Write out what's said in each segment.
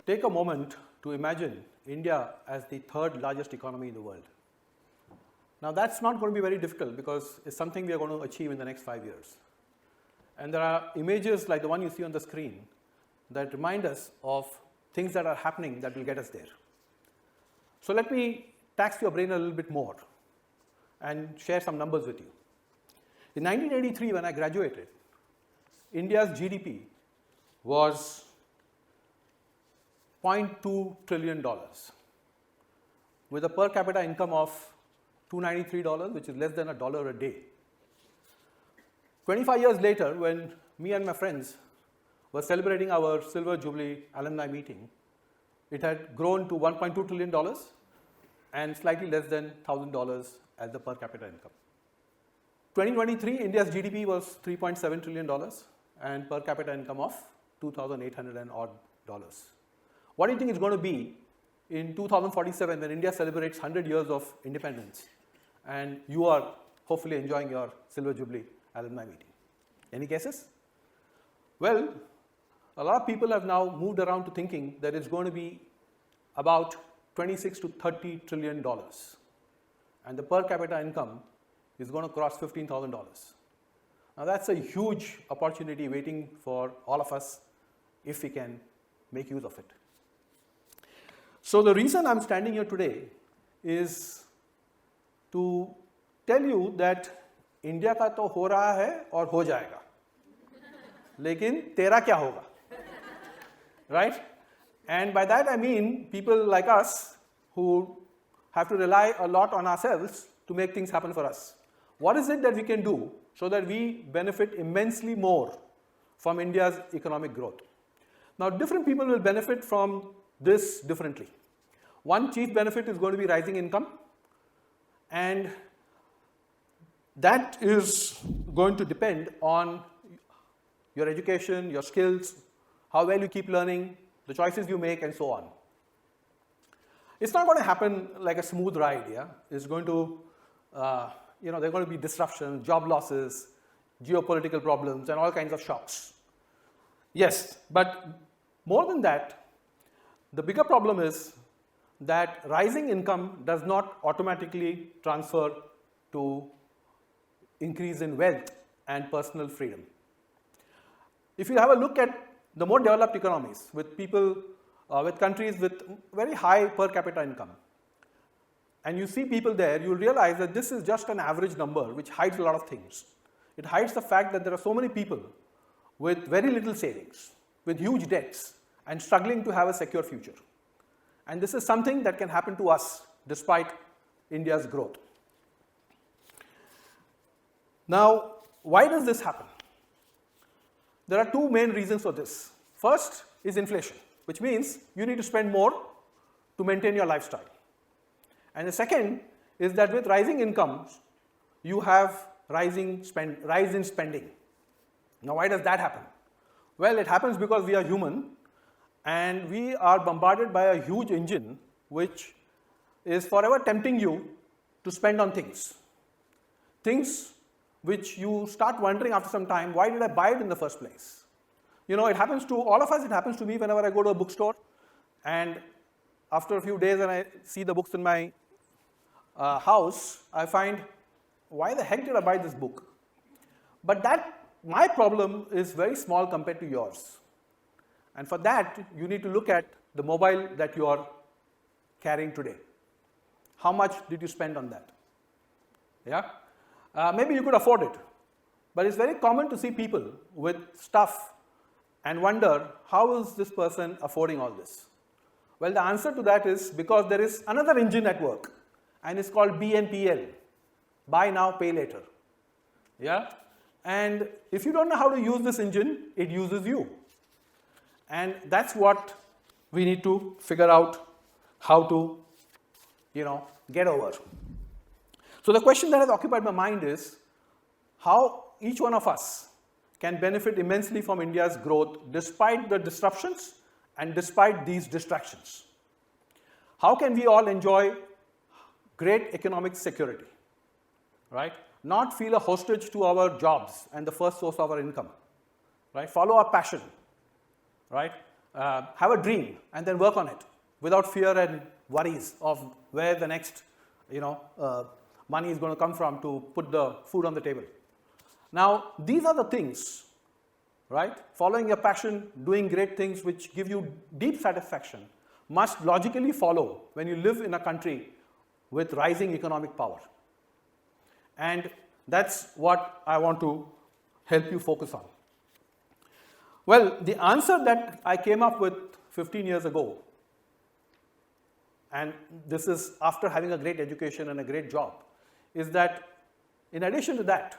take a moment to imagine India as the third largest economy in the world. Now that's not going to be very difficult because it's something we are going to achieve in the next 5 years. And there are images like the one you see on the screen that remind us of things that are happening that will get us there. So let me tax your brain a little bit more and share some numbers with you. In 1983, when I graduated, India's GDP was $0.2 trillion with a per capita income of $293, which is less than $1 a day. 25 years later, when me and my friends were celebrating our Silver Jubilee alumni meeting, it had grown to $1.2 trillion and slightly less than $1,000 as the per capita income. 2023, India's GDP was $3.7 trillion and per capita income of $2,800 and odd dollars. What do you think it's going to be in 2047 when India celebrates 100 years of independence and you are hopefully enjoying your Silver Jubilee alumni meeting? Any guesses? Well, a lot of people have now moved around to thinking that it's going to be about 26 to 30 trillion dollars, and the per capita income is going to cross $15,000. Now that's a huge opportunity waiting for all of us if we can make use of it. So the reason I'm standing here today is to tell you that India का तो हो रहा है और हो जाएगा, लेकिन तेरा क्या होगा, right? And by that I mean people like us who have to rely a lot on ourselves to make things happen for us. What is it that we can do so that we benefit immensely more from India's economic growth? Now, different people will benefit from this differently. One chief benefit is going to be rising income, and that is going to depend on your education, your skills, how well you keep learning, the choices you make, and so on. It's not going to happen like a smooth ride, yeah? It's going to, there are going to be disruptions, job losses, geopolitical problems, and all kinds of shocks. Yes, but more than that, the bigger problem is that rising income does not automatically transfer to increase in wealth and personal freedom. If you have a look at the more developed economies with people, with countries with very high per capita income, and you see people there, you'll realize that this is just an average number which hides a lot of things. It hides the fact that there are so many people with very little savings, with huge debts, and struggling to have a secure future. And this is something that can happen to us despite India's growth. Now, why does this happen? There are two main reasons for this. First is inflation, which means you need to spend more to maintain your lifestyle. And the second is that with rising incomes, you have rise in spending. Now, why does that happen? Well, it happens because we are human and we are bombarded by a huge engine which is forever tempting you to spend on things. Things which you start wondering after some time, why did I buy it in the first place? You know, it happens to all of us, it happens to me whenever I go to a bookstore, and after a few days when I see the books in my house, I find, why the heck did I buy this book? But my problem is very small compared to yours. And for that, you need to look at the mobile that you are carrying today. How much did you spend on that? Yeah? Maybe you could afford it, but it's very common to see people with stuff and wonder, how is this person affording all this? Well, the answer to that is because there is another engine at work, and it's called BNPL, buy now, pay later. Yeah? And if you don't know how to use this engine, it uses you. And that's what we need to figure out how to, get over. So the question that has occupied my mind is how each one of us can benefit immensely from India's growth despite the disruptions and despite these distractions. How can we all enjoy great economic security, right? Not feel a hostage to our jobs and the first source of our income, right? Follow our passion, right? have a dream and then work on it without fear and worries of where the next money is going to come from to put the food on the table. Now, these are the things, right? Following your passion, doing great things which give you deep satisfaction must logically follow when you live in a country with rising economic power. And that's what I want to help you focus on. Well, the answer that I came up with 15 years ago, and this is after having a great education and a great job, is that in addition to that,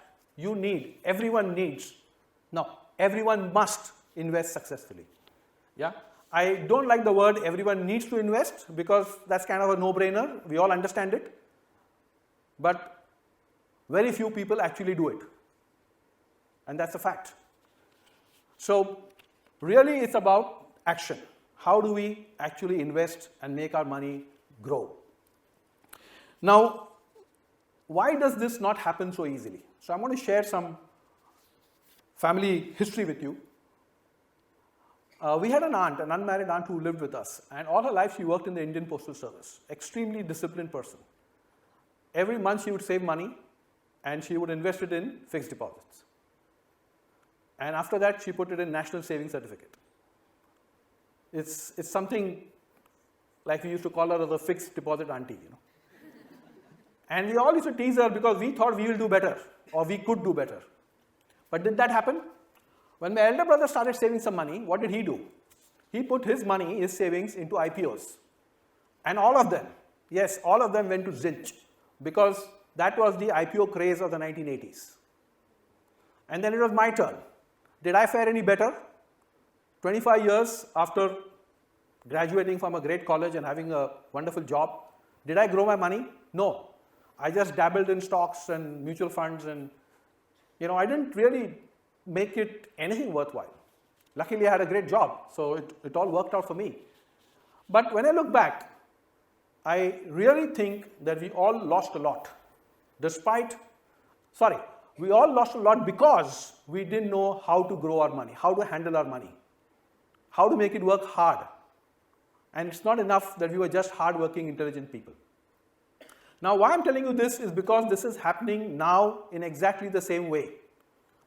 everyone must invest successfully. Yeah? I don't like the word everyone needs to invest because that's kind of a no-brainer. We all understand it. But very few people actually do it. And that's a fact. So really it's about action. How do we actually invest and make our money grow? Now, why does this not happen so easily? So I'm going to share some family history with you. We had an aunt, an unmarried aunt who lived with us, and all her life she worked in the Indian Postal Service. Extremely disciplined person. Every month she would save money and she would invest it in fixed deposits. And after that she put it in National Savings Certificate. It's something like we used to call her the fixed deposit auntie, And we all used to tease her because we thought we will do better or we could do better. But did that happen? When my elder brother started saving some money, what did he do? He put his money, his savings into IPOs. And all of them, yes, all of them went to zilch because that was the IPO craze of the 1980s. And then it was my turn. Did I fare any better? 25 years after graduating from a great college and having a wonderful job, did I grow my money? No. I just dabbled in stocks and mutual funds and, I didn't really make it anything worthwhile. Luckily, I had a great job, so it all worked out for me. But when I look back, I really think that we all lost a lot. We all lost a lot because we didn't know how to grow our money, how to handle our money, how to make it work hard. And it's not enough that we were just hardworking, intelligent people. Now, why I'm telling you this is because this is happening now in exactly the same way.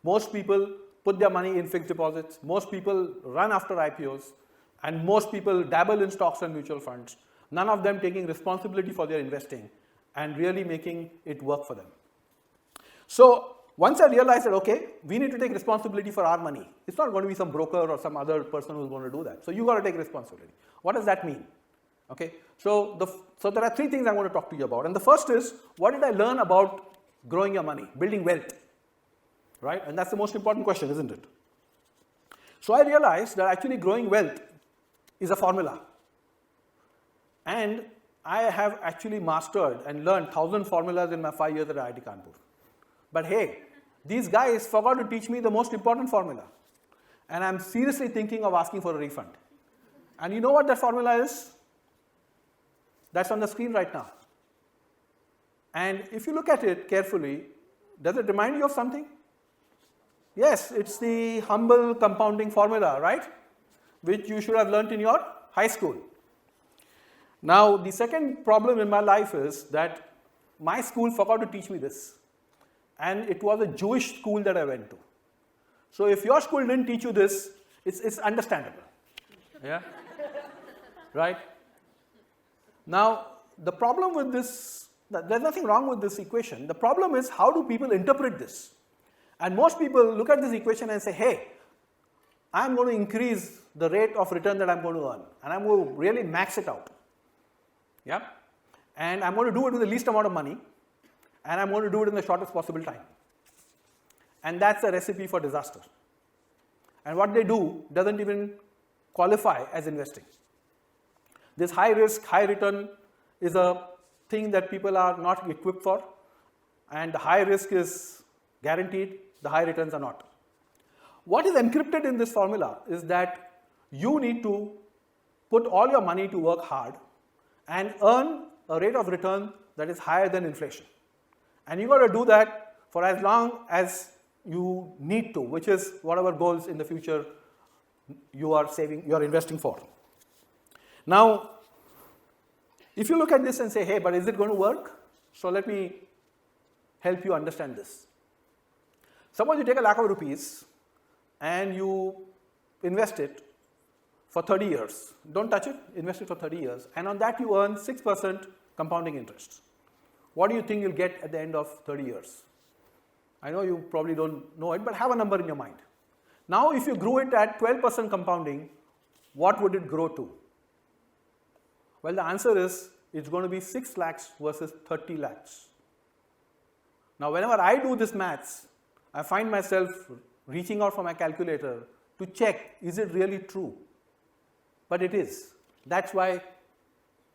Most people put their money in fixed deposits, most people run after IPOs, and most people dabble in stocks and mutual funds, none of them taking responsibility for their investing and really making it work for them. So once I realized that, okay, we need to take responsibility for our money. It's not going to be some broker or some other person who's going to do that. So you got to take responsibility. What does that mean? Okay, so there are three things I'm going to talk to you about. And the first is, what did I learn about growing your money, building wealth? Right? And that's the most important question, isn't it? So I realized that actually growing wealth is a formula. And I have actually mastered and learned 1,000 formulas in my 5 years at IIT Kanpur. But hey, these guys forgot to teach me the most important formula. And I'm seriously thinking of asking for a refund. And you know what that formula is? That's on the screen right now. And if you look at it carefully, does it remind you of something? Yes, it's the humble compounding formula, right? Which you should have learnt in your high school. Now, the second problem in my life is that my school forgot to teach me this. And it was a Jewish school that I went to. So if your school didn't teach you this, it's understandable. Yeah? Right? Now, the problem with this, there's nothing wrong with this equation. The problem is, how do people interpret this? And most people look at this equation and say, hey, I'm going to increase the rate of return that I'm going to earn. And I'm going to really max it out. Yeah? And I'm going to do it with the least amount of money. And I'm going to do it in the shortest possible time. And that's a recipe for disaster. And what they do doesn't even qualify as investing. This high risk, high return is a thing that people are not equipped for. And the high risk is guaranteed, the high returns are not. What is encrypted in this formula is that you need to put all your money to work hard and earn a rate of return that is higher than inflation. And you've got to do that for as long as you need to, which is what our goals in the future you are investing for. Now, if you look at this and say, hey, but is it going to work? So let me help you understand this. Suppose you take a lakh of rupees and you invest it for 30 years. Don't touch it, invest it for 30 years. And on that you earn 6% compounding interest. What do you think you'll get at the end of 30 years? I know you probably don't know it, but have a number in your mind. Now if you grew it at 12% compounding, what would it grow to? Well, the answer is it's going to be 6 lakhs versus 30 lakhs. Now whenever I do this maths, I find myself reaching out for my calculator to check, is it really true? But it is. That's why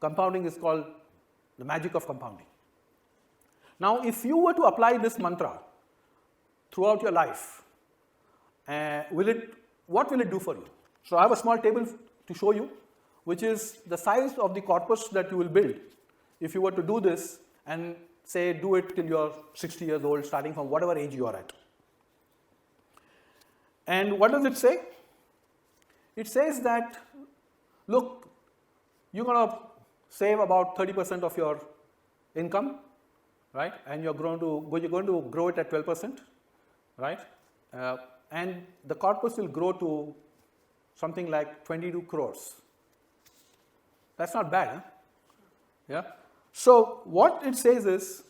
compounding is called the magic of compounding. Now, if you were to apply this mantra throughout your life, what will it do for you? So I have a small table to show you, which is the size of the corpus that you will build if you were to do this and say do it till you're 60 years old, starting from whatever age you are at. And what does it say? It says that, look, you're going to save about 30% of your income, right? And you're going to grow it at 12%, right? And the corpus will grow to something like 22 crores. That's not bad, huh? Yeah. So what it says is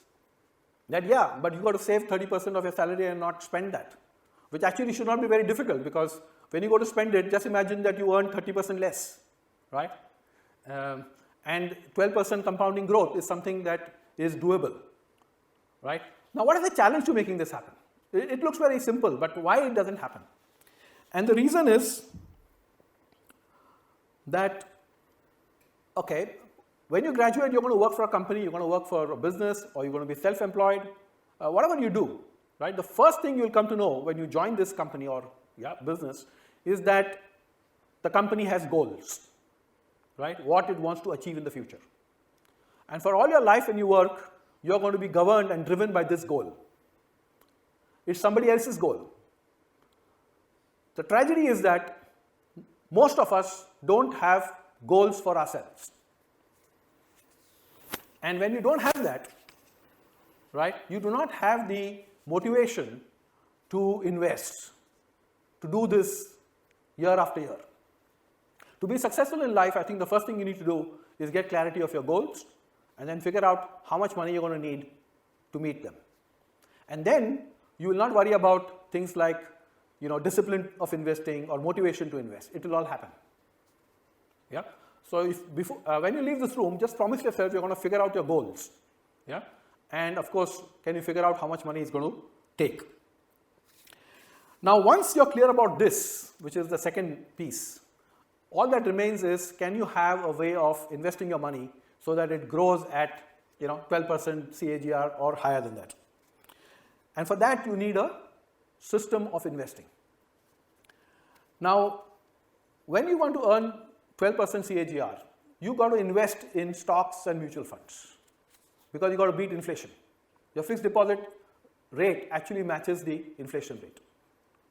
that, yeah, but you got to save 30% of your salary and not spend that, which actually should not be very difficult, because when you go to spend it, just imagine that you earn 30% less, right? And 12% compounding growth is something that is doable, right? Now, what is the challenge to making this happen? It looks very simple, but why it doesn't happen? And the reason is that, okay, when you graduate, you're going to work for a company, you're going to work for a business, or you're going to be self-employed, whatever you do, right? The first thing you'll come to know when you join this company or business is that the company has goals, right? What it wants to achieve in the future. And for all your life when you work, you're going to be governed and driven by this goal. It's somebody else's goal. The tragedy is that most of us don't have goals for ourselves. And when you don't have that, right, you do not have the motivation to invest, to do this year after year. To be successful in life, I think the first thing you need to do is get clarity of your goals and then figure out how much money you're going to need to meet them. And then you will not worry about things like, discipline of investing or motivation to invest. It will all happen. Yeah. So when you leave this room, just promise yourself you're going to figure out your goals. Yeah. And of course, can you figure out how much money it's going to take? Now, once you're clear about this, which is the second piece, all that remains is, can you have a way of investing your money so that it grows at 12% CAGR or higher than that? And for that, you need a system of investing. Now, when you want to earn 12% CAGR, you got to invest in stocks and mutual funds, because you got to beat inflation. Your fixed deposit rate actually matches the inflation rate.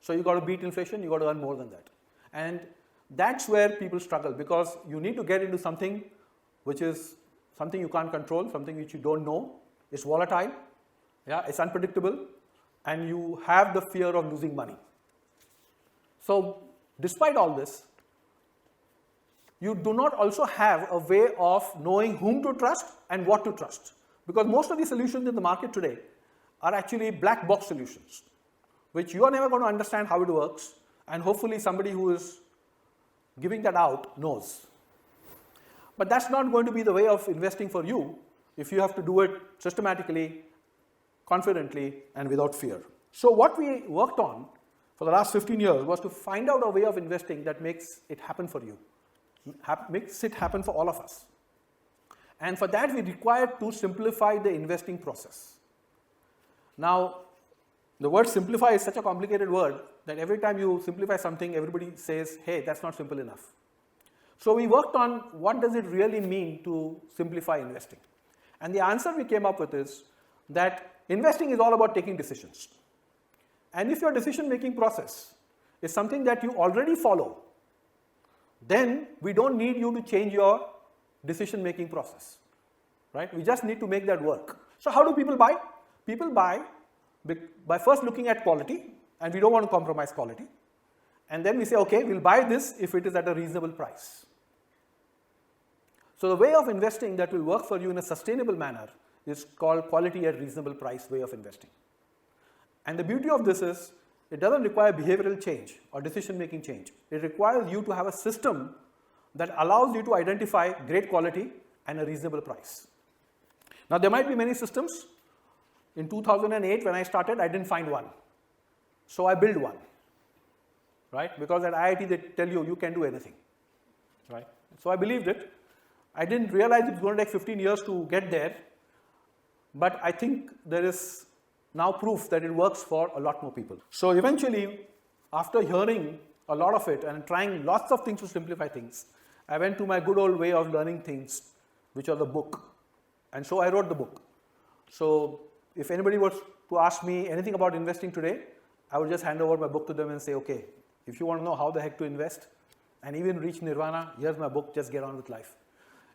So you got to beat inflation, you got to earn more than that. And that's where people struggle, because you need to get into something which is something you can't control, something which you don't know, it's volatile, it's unpredictable, and you have the fear of losing money. So despite all this, you do not also have a way of knowing whom to trust and what to trust, because most of the solutions in the market today are actually black box solutions, which you are never going to understand how it works, and hopefully somebody who is giving that out knows. But that's not going to be the way of investing for you if you have to do it systematically, confidently, and without fear. So what we worked on for the last 15 years was to find out a way of investing that makes it happen for you, makes it happen for all of us. And for that, we required to simplify the investing process. Now, the word simplify is such a complicated word that every time you simplify something, everybody says, hey, that's not simple enough. So we worked on what does it really mean to simplify investing. And the answer we came up with is that investing is all about taking decisions. And if your decision-making process is something that you already follow then we don't need you to change your decision-making process, right? We just need to make that work. So how do people buy? People buy by first looking at quality, and we don't want to compromise quality. And then we say, okay, we'll buy this if it is at a reasonable price. So the way of investing that will work for you in a sustainable manner is called quality at reasonable price way of investing. And the beauty of this is, it doesn't require behavioral change or decision-making change. It requires you to have a system that allows you to identify great quality and a reasonable price. Now, there might be many systems. In 2008, when I started, I didn't find one. So I built one, right? Because at IIT, they tell you, you can do anything, right? So I believed it. I didn't realize it was going to take 15 years to get there, but I think there is now proof that it works for a lot more people. So eventually, after hearing a lot of it and trying lots of things to simplify things, I went to my good old way of learning things, which was the book. And so I wrote the book. So if anybody was to ask me anything about investing today, I would just hand over my book to them and say, okay, if you want to know how the heck to invest and even reach nirvana, here's my book, just get on with life.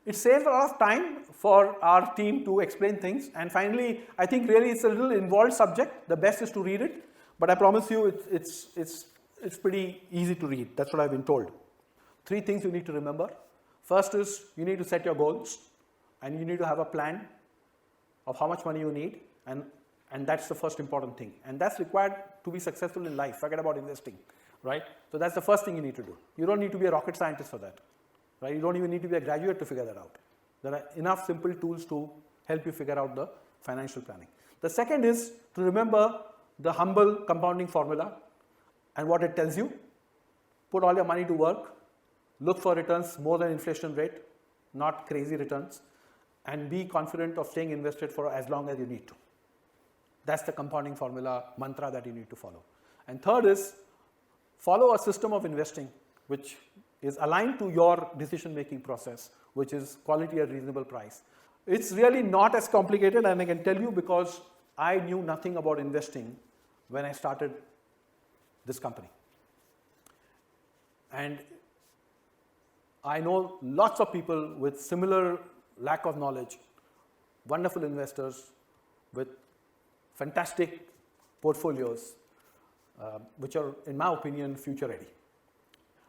It saves a lot of time for our team to explain things. And finally, I think really it's a little involved subject. The best is to read it. But I promise you, it's pretty easy to read. That's what I've been told. 3 things you need to remember. First is you need to set your goals. And you need to have a plan of how much money you need. And that's the first important thing. And that's required to be successful in life. Forget about investing, right? So that's the first thing you need to do. You don't need to be a rocket scientist for that. Right? You don't even need to be a graduate to figure that out. There are enough simple tools to help you figure out the financial planning. The second is to remember the humble compounding formula and what it tells you. Put all your money to work. Look for returns more than inflation rate, not crazy returns. And be confident of staying invested for as long as you need to. That's the compounding formula mantra that you need to follow. And third is follow a system of investing which is aligned to your decision-making process, which is quality at reasonable price. It's really not as complicated, and I can tell you because I knew nothing about investing when I started this company. And I know lots of people with similar lack of knowledge, wonderful investors with fantastic portfolios, which are, in my opinion, future ready.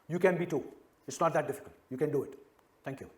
You can be too. It's not that difficult. You can do it. Thank you.